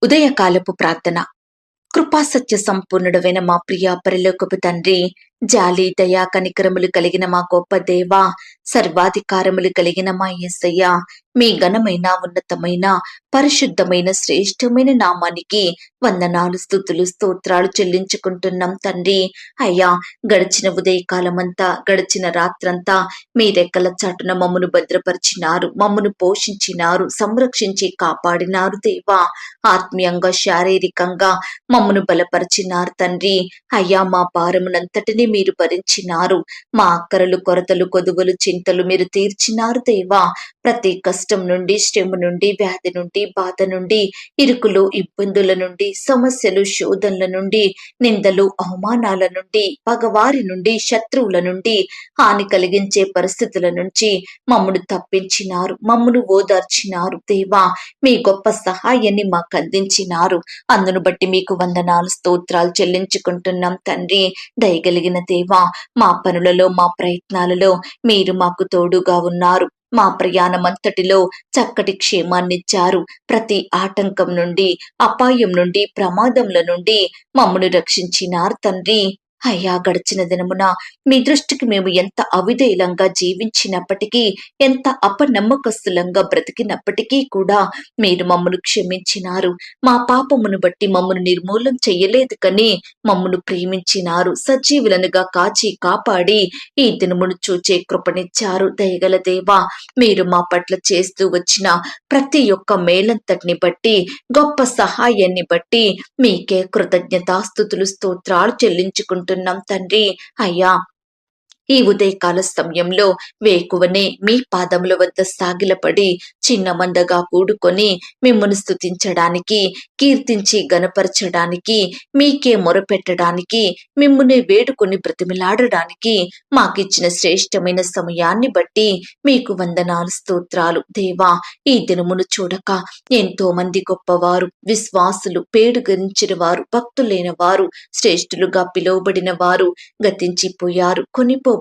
ఉదయకాలపు ప్రార్థన. కృపాసత్య సంపూర్ణుడవైన మా ప్రియ పరలోకపు తండ్రి, జాలి దయా కనికరములు కలిగిన మా గొప్ప దేవ, సర్వాధికారములు కలిగిన మా యేసయ్య, మీ ఘనమైన ఉన్నతమైన పరిశుద్ధమైన శ్రేష్టమైన నామానికి వందనాలు, స్తుతులు, స్తోత్రాలు చెల్లించుకుంటున్నాం తండ్రి. అయ్యా, గడిచిన ఉదయకాలమంతా, గడిచిన రాత్రంతా మీ రెక్కల చాటున మమ్మను భద్రపరిచినారు, మమ్మను పోషించినారు, సంరక్షించి కాపాడినారు దేవా. ఆత్మీయంగా శారీరకంగా మమ్మను బలపరిచినారు తండ్రి. అయ్యా, మా భారమునంతటిని మీరు భరించినారు, మా అక్కరలు కొరతలు కొదువులు చింతలు మీరు తీర్చినారు దేవా. ప్రతి కష్టం నుండి, శ్రమ నుండి, వ్యాధి నుండి, బాధ నుండి, ఇరుకులు ఇబ్బందుల నుండి, సమస్యలు శోధనల నుండి, నిందలు అవమానాల నుండి, పగవారి నుండి, శత్రువుల నుండి, హాని కలిగించే పరిస్థితుల నుంచి మమ్మను తప్పించినారు, మమ్మను ఓదార్చినారు దేవా. మీ గొప్ప సహాయాన్ని మాకు అందించినారు. అందును బట్టి మీకు వందనాలు, స్తోత్రాలు చెల్లించుకుంటున్నాం తండ్రి. దయగలిగిన దేవా, మా పనులలో, మా ప్రయత్నాలలో మీరు మాకు తోడుగా ఉన్నారు. మా ప్రయాణమంతటిలో చక్కటి క్షేమాన్నిచ్చారు. ప్రతి ఆటంకం నుండి, అపాయం నుండి, ప్రమాదంల నుండి మమ్మను రక్షించినారు తండ్రి. అయ్యా, గడిచిన దినమున మీ దృష్టికి మేము ఎంత అవిధేయులంగా జీవించినప్పటికీ, ఎంత అపనమ్మకస్తులంగా బ్రతికినప్పటికీ కూడా మీరు మమ్మను క్షమించినారు. మా పాపమును బట్టి మమ్మను నిర్మూలం చెయ్యలేదు కానీ మమ్మను ప్రేమించినారు. సజీవులనుగా కాచి కాపాడి ఈ దినమును చూచే కృపనిచ్చారు. దయగల దేవా, మీరు మా పట్ల చేస్తూ వచ్చిన ప్రతి ఒక్క మేలంతటిని బట్టి, గొప్ప సహాయాన్ని బట్టి మీకే కృతజ్ఞతాస్తుతులు, స్తోత్రాలు చెల్లించుకుంటున్నాం తండ్రి. అయ్యా, ఈ ఉదయకాల సమయంలో వేకువనే మీ పాదముల వద్ద సాగిలపడి చిన్న మందగా కూడుకొని మిమ్మల్ని స్తుతించడానికి, కీర్తించి గనపరచడానికి, మీకే మొరపెట్టడానికి, మిమ్మునే వేడుకొని బ్రతిమిలాడడానికి మాకిచ్చిన శ్రేష్టమైన సమయాన్ని బట్టి మీకు వందనాలు, స్తోత్రాలు దేవా. ఈ దినమును చూడక ఎంతో మంది గొప్పవారు, విశ్వాసులు, పేడుగరించిన వారు, భక్తులైన వారు, శ్రేష్ఠులుగా పిలువబడిన వారు గతించిపోయారు, కొనిపోబడ్డారు.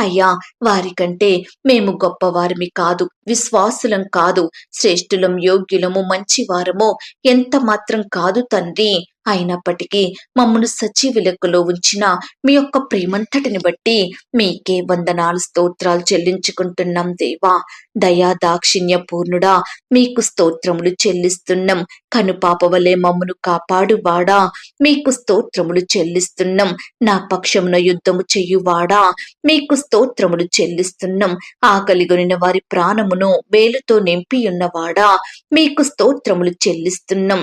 అయ్యా, వారికంటే మేము గొప్పవారిమి కాదు, విశ్వాసులం కాదు, శ్రేష్ఠులం, యోగ్యులము, మంచివారము ఎంత మాత్రం కాదు తండ్రి. అయినప్పటికీ మమ్మను సజీవ లెక్కలో ఉంచిన మీ యొక్క ప్రేమంతటిని బట్టి మీకే వందనాలు, స్తోత్రాలు చెల్లించుకుంటున్నాం దేవా. దయా దాక్షిణ్య పూర్ణుడా, మీకు స్తోత్రములు చెల్లిస్తున్నాం. కనుపాప వలె మమ్మను కాపాడువాడా, మీకు స్తోత్రములు చెల్లిస్తున్నాం. నా పక్షమున యుద్ధము చెయ్యువాడా, మీకు స్తోత్రములు చెల్లిస్తున్నాం. ఆకలిగొనిన వారి ప్రాణమును వేలుతో నింపి ఉన్నవాడా, మీకు స్తోత్రములు చెల్లిస్తున్నాం.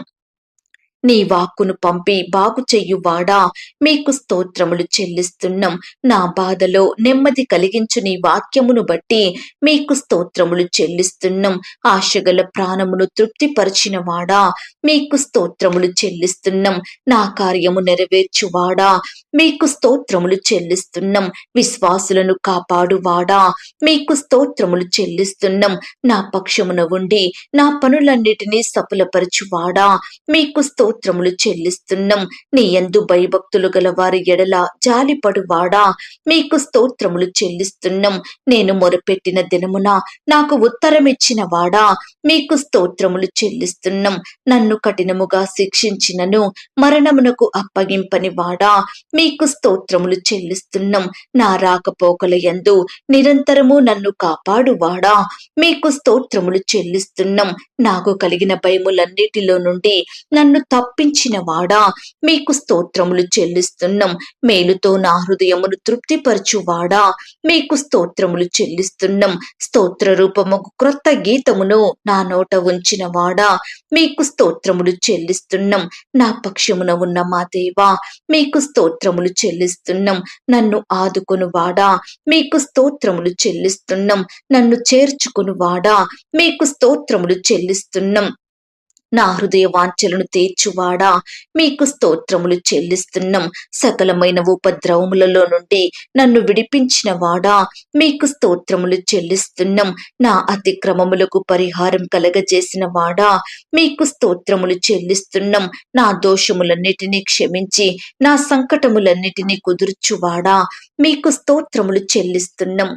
నీ వాక్కును పంపి బాగు చెయ్యువాడా, మీకు స్తోత్రములు చెల్లిస్తున్నాం. నా బాధలో నెమ్మది కలిగించు నీ వాక్యమును బట్టి మీకు స్తోత్రములు చెల్లిస్తున్నాం. ఆశగల ప్రాణమును తృప్తిపరిచిన వాడా, మీకు స్తోత్రములు చెల్లిస్తున్నాం. నా కార్యము నెరవేర్చువాడా, మీకు స్తోత్రములు చెల్లిస్తున్నాం. విశ్వాసులను కాపాడువాడా, మీకు స్తోత్రములు చెల్లిస్తున్నాం. నా పక్షమున ఉండి నా పనులన్నిటినీ సఫలపరచువాడా, మీకు స్తోత్రములు చెల్లిస్తున్నాం. నీ యందు భయభక్తులు గల వారి ఎడల జాలిపడువాడా, మీకు స్తోత్రములు చెల్లిస్తున్నాం. నేను మొరపెట్టిన దినమున నాకు ఉత్తరమిచ్చిన వాడా, మీకు స్తోత్రములు చెల్లిస్తున్నాం. నన్ను కఠినముగా శిక్షించినను మరణమునకు అప్పగింపని వాడా, మీకు స్తోత్రములు చెల్లిస్తున్నాం. నా రాకపోకల యందు నిరంతరము నన్ను కాపాడువాడా, మీకు స్తోత్రములు చెల్లిస్తున్నాం. నాకు కలిగిన భయములన్నిటిలో నుండి నన్ను తప్పించిన వాడా, మీకు స్తోత్రములు చెల్లిస్తున్నాం. మేలుతో నా హృదయమును తృప్తిపరచువాడా, మీకు స్తోత్రములు చెల్లిస్తున్నాం. స్తోత్ర రూపము క్రొత్త గీతమును నా నోట ఉంచిన వాడా, మీకు స్తోత్రములు చెల్లిస్తున్నాం. నా పక్షమున ఉన్న మా దేవా, మీకు స్తోత్రములు చెల్లిస్తున్నాం. నన్ను ఆదుకొను వాడా, మీకు స్తోత్రములు చెల్లిస్తున్నాం. నన్ను చేర్చుకొను వాడా, మీకు స్తోత్రములు చెల్లిస్తున్నాం. నా హృదయ వాంఛలను తీర్చువాడా, మీకు స్తోత్రములు చెల్లిస్తున్నాం. సకలమైన ఉపద్రవములలో నుండి నన్ను విడిపించిన వాడా, మీకు స్తోత్రములు చెల్లిస్తున్నాం. నా అతిక్రమములకు పరిహారం కలగజేసిన వాడా, మీకు స్తోత్రములు చెల్లిస్తున్నాం. నా దోషములన్నిటినీ క్షమించి నా సంకటములన్నిటినీ కుదుర్చువాడా, మీకు స్తోత్రములు చెల్లిస్తున్నాం.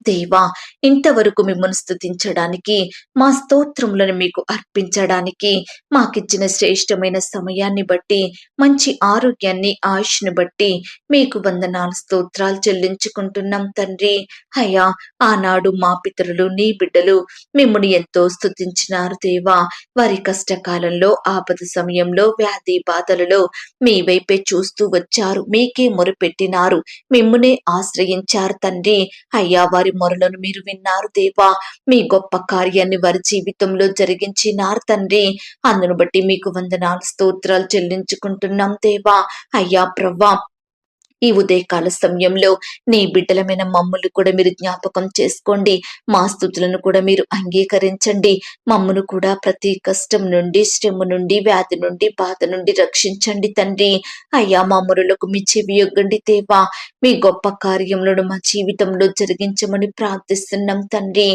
దేవా, ఇంతవరకు మిమ్మల్ని స్తుతించడానికి, మా స్తోత్రములను మీకు అర్పించడానికి, మాకిచ్చిన శ్రేష్టమైన సమయాన్ని బట్టి, మంచి ఆరోగ్యాన్ని, ఆయుష్ను బట్టి మీకు వందనాలు, స్తోత్రాలు చెల్లించుకుంటున్నాం తండ్రి. అయ్యా, ఆనాడు మా పితరులు, నీ బిడ్డలు మిమ్ముని ఎంతో స్తుతించినారు దేవా. వారి కష్టకాలంలో, ఆపద సమయంలో, వ్యాధి బాధలలో మీ వైపే చూస్తూ వచ్చారు. మీకే మొరపెట్టినారు. మిమ్మునే ఆశ్రయించారు తండ్రి. అయ్యా, వారి మొరలను మీరు విన్నారు దేవా. మీ గొప్ప కార్యాన్ని వారి జీవితంలో జరిగించినారు తండ్రి. అందును బట్టి మీకు వందనాలు, స్తోత్రాలు చెల్లించుకుంటున్నాం దేవా. అయ్యా ప్రవ్వా, ఈ ఉదయకాల సమయంలో నీ బిడ్డలమైన మమ్మల్ని కూడా మీరు జ్ఞాపకం చేసుకోండి. మా స్తుతులను కూడా మీరు అంగీకరించండి. మమ్మను కూడా ప్రతి కష్టం నుండి, శ్రమ నుండి, వ్యాధి నుండి, బాధ నుండి రక్షించండి తండ్రి. అయ్యా, మా మొరలకు మీ చెవి యొగ్గండి దేవా. మీ గొప్ప కార్యములను మా జీవితంలో జరిగించమని ప్రార్థిస్తున్నాం తండ్రి.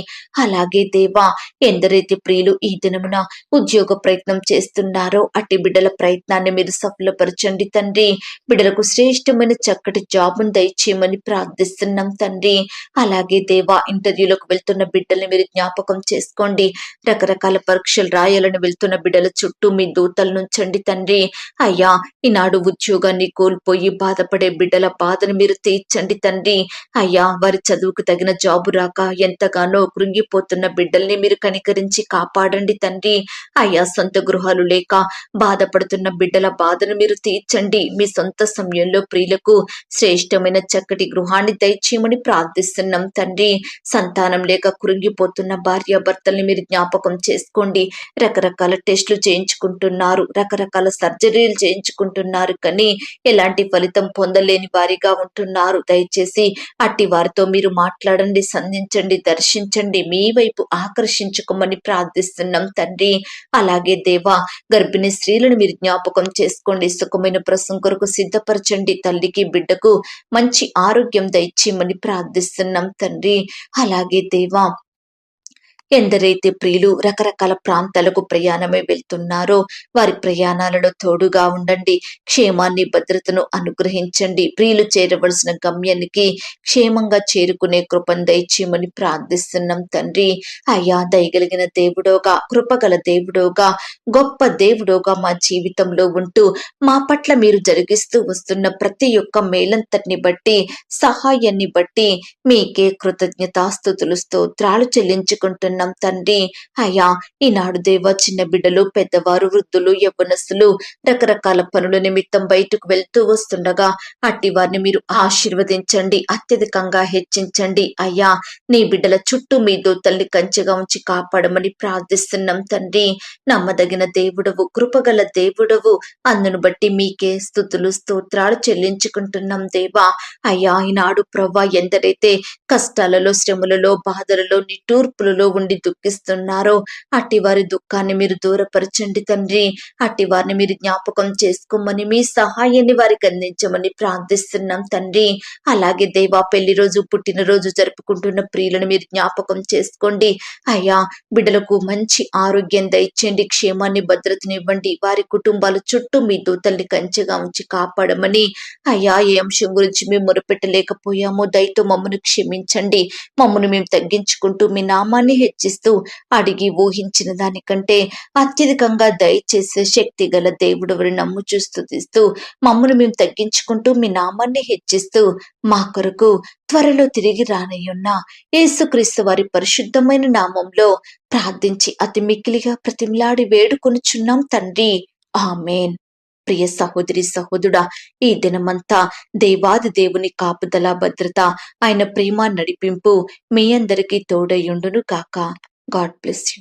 అలాగే దేవా, ఎందరైతే ప్రియులు ఈ దినమున ఉద్యోగ ప్రయత్నం చేస్తున్నారో అట్టి బిడ్డల ప్రయత్నాన్ని మీరు సఫలపరచండి తండ్రి. బిడ్డలకు శ్రేష్టమైన చక్కటి జాబును దయచేయమని ప్రార్థిస్తున్నాం తండ్రి. అలాగే దేవా, ఇంటర్వ్యూలకు వెళ్తున్న బిడ్డల్ని మీరు జ్ఞాపకం చేసుకోండి. రకరకాల పరీక్షలు రాయాలని వెళ్తున్న బిడ్డల చుట్టూ మీ దూతలు నుంచండి తండ్రి. అయ్యా, ఈనాడు ఉద్యోగాన్ని కోల్పోయి బాధపడే బిడ్డల బాధను మీరు తీర్చండి తండ్రి. అయ్యా, వారి చదువుకు తగిన జాబు రాక ఎంతగానో కృంగిపోతున్న బిడ్డల్ని మీరు కనికరించి కాపాడండి తండ్రి. అయ్యా, సొంత గృహాలు లేక బాధపడుతున్న బిడ్డల బాధను మీరు తీర్చండి. మీ సొంత సమయంలో ప్రియులకు శ్రేష్టమైన చక్కటి గృహాన్ని దయచేయమని ప్రార్థిస్తున్నాం తండ్రి. సంతానం లేక కృంగిపోతున్న భార్యాభర్తల్ని మీరు జ్ఞాపకం చేసుకోండి. రకరకాల టెస్టులు చేయించుకుంటున్నారు, రకరకాల సర్జరీలు చేయించుకుంటున్నారు, కానీ ఎలాంటి ఫలితం పొందలేని వారిగా ఉంటున్నారు. దయచేసి అట్టి వారితో మీరు మాట్లాడండి, సంధించండి, దర్శించండి, మీ వైపు ఆకర్షించుకోమని ప్రార్థిస్తున్నాం తండ్రి. అలాగే దేవా, గర్భిణీ స్త్రీలను మీరు జ్ఞాపకం చేసుకోండి. సుఖమైన ప్రసవం కొరకు సిద్ధపరచండి. తల్లికి బిడ్డకు మంచి ఆరోగ్యం దయచేయమని ప్రార్థిస్తున్నాం తండ్రి. అలాగే దేవా, ఎందరైతే ప్రియులు రకరకాల ప్రాంతాలకు ప్రయాణమై వెళ్తున్నారో వారి ప్రయాణాలలో తోడుగా ఉండండి. క్షేమాన్ని, భద్రతను అనుగ్రహించండి. ప్రియులు చేరవలసిన గమ్యానికి క్షేమంగా చేరుకునే కృపను దయచేయమని ప్రార్థిస్తున్నాం తండ్రి. అయ్యా, దయగలిగిన దేవుడోగా, కృపగల దేవుడోగా, గొప్ప దేవుడోగా మా జీవితంలో ఉంటూ మా పట్ల మీరు జరిగిస్తూ వస్తున్న ప్రతి ఒక్క మేలంతటిని బట్టి, సహాయాన్ని బట్టి మీకే కృతజ్ఞతాస్తుతులు, స్తోత్రాలు చెల్లించుకుంటున్నాం తండ్రి. అయ్యా, ఈనాడు దేవా, చిన్న బిడ్డలు, పెద్దవారు, వృద్ధులు, యవ్వనస్తులు రకరకాల పనుల నిమిత్తం బయటకు వెళ్తూ వస్తుండగా అట్టి వారిని మీరు ఆశీర్వదించండి, అత్యధికంగా హెచ్చించండి. అయ్యా, నీ బిడ్డల చుట్టూ మీ దూతల్ని కంచెగా ఉంచి కాపాడమని ప్రార్థిస్తున్నాం తండ్రి. నమ్మదగిన దేవుడవు, కృపగల దేవుడవు, అందును బట్టి మీకే స్తుతులు, స్తోత్రాలు చెల్లించుకుంటున్నాం దేవా. అయ్యా, ఈనాడు ప్రవ్వా, ఎందరైతే కష్టాలలో, శ్రమలలో, బాధలలో, నిట్టూర్పులలో ఉండి దుఃఖిస్తున్నారో అట్టి వారి దుఃఖాన్ని మీరు దూరపరచండి తండ్రి. అట్టి వారిని మీరు జ్ఞాపకం చేసుకోమని, మీ సహాయాన్ని వారికి అందించమని ప్రార్థిస్తున్నాం తండ్రి. అలాగే దేవా, పెళ్లి రోజు, పుట్టినరోజు జరుపుకుంటున్న ప్రియులను మీరు జ్ఞాపకం చేసుకోండి. అయ్యా, బిడ్డలకు మంచి ఆరోగ్యం దయచేయండి, క్షేమాన్ని, భద్రతనివ్వండి. వారి కుటుంబాల చుట్టూ మీ దూతల్ని కంచెగా ఉంచి కాపాడమని, అయ్యా, ఏ అంశం గురించి మేము మొరపెట్టలేకపోయామో దయతో మమ్మను క్షమించండి. మమ్మను మేము తగ్గించుకుంటూ మీ నామాన్ని హెచ్చిస్తూ అడిగి ఊహించిన దానికంటే అత్యధికంగా దయచేసే శక్తి గల దేవుడెవరు నమ్ముచూ స్తుతిస్తూ మమ్మను మేము తగ్గించుకుంటూ మీ నామాన్ని హెచ్చిస్తూ మా కొరకు త్వరలో తిరిగి రానయ్యున్న యేసుక్రీస్తు వారి పరిశుద్ధమైన నామంలో ప్రార్థించి అతి మిక్కిలిగా ప్రతిమలాడి వేడుకొనుచున్నాం తండ్రి. ఆమేన్. ప్రియ సహోదరి, సహోదరుడా, ఈ దినమంతా దేవాది దేవుని కాపుదల, భద్రత, ఆయన ప్రేమ, నడిపింపు మీ అందరికీ తోడయుండును కాక. God bless you.